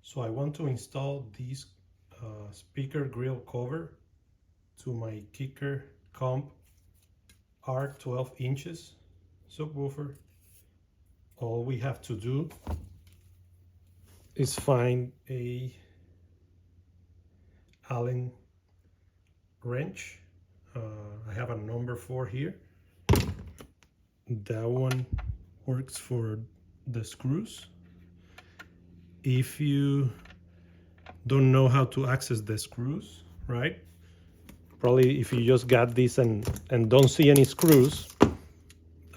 So I want to install this speaker grill cover to my Kicker CompR 12 inches subwoofer. All we have to do is find a Allen wrench. I have a number 4 here. That one works for the screws. If you don't know how to access the screws, right? Probably if you just got this and don't see any screws,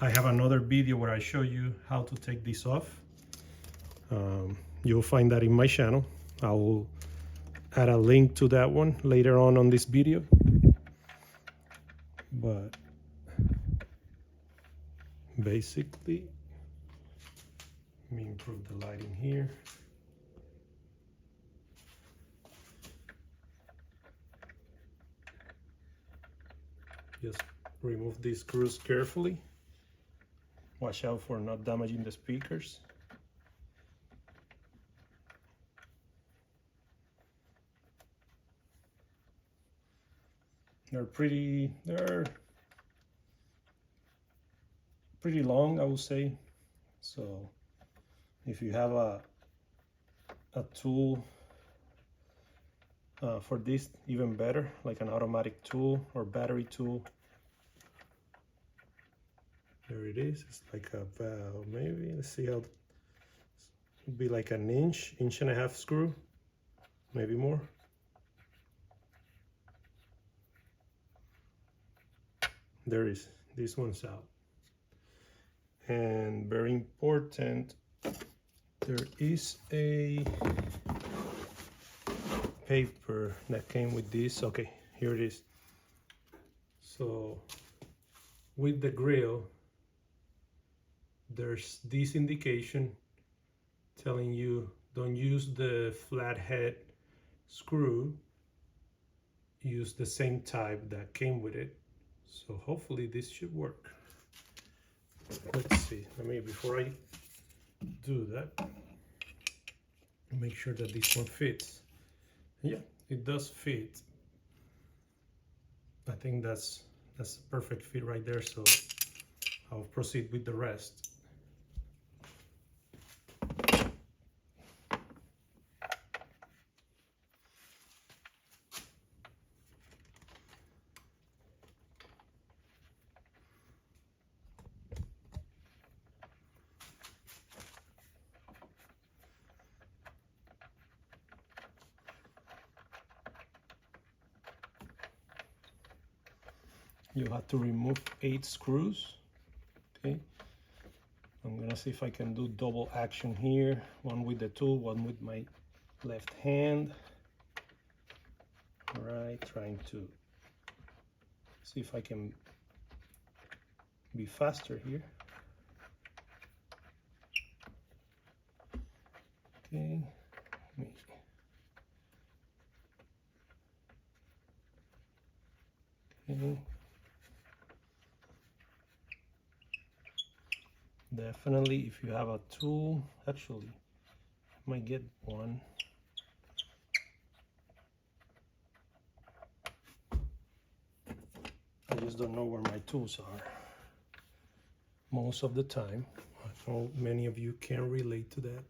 I have another video where I show you how to take this off. You'll find that in my channel. I will add a link to that one later on this video. But basically, let me improve the lighting here. Just remove these screws carefully. Watch out for not damaging the speakers. They're pretty long, I would say. So if you have a tool for this, even better, like an automatic tool or battery tool. There it is. It's like about, maybe, let's see how, it'd be like an inch and a half screw, maybe more. There is, this one's out. And very important, there is a paper that came with this. Okay, here it is. So with the grill, there's this indication telling you don't use the flathead screw, use the same type that came with it. So hopefully this should work. Let's see, before I do that, make sure that this one fits. Yeah, it does fit. I think that's a perfect fit right there, so I'll proceed with the rest. You have to remove 8 screws. Okay, I'm gonna see if I can do double action here, one with the tool, one with my left hand. All right, trying to see if I can be faster here. Okay, okay. Definitely, if you have a tool, actually, I might get one. I just don't know where my tools are most of the time. I know many of you can relate to that.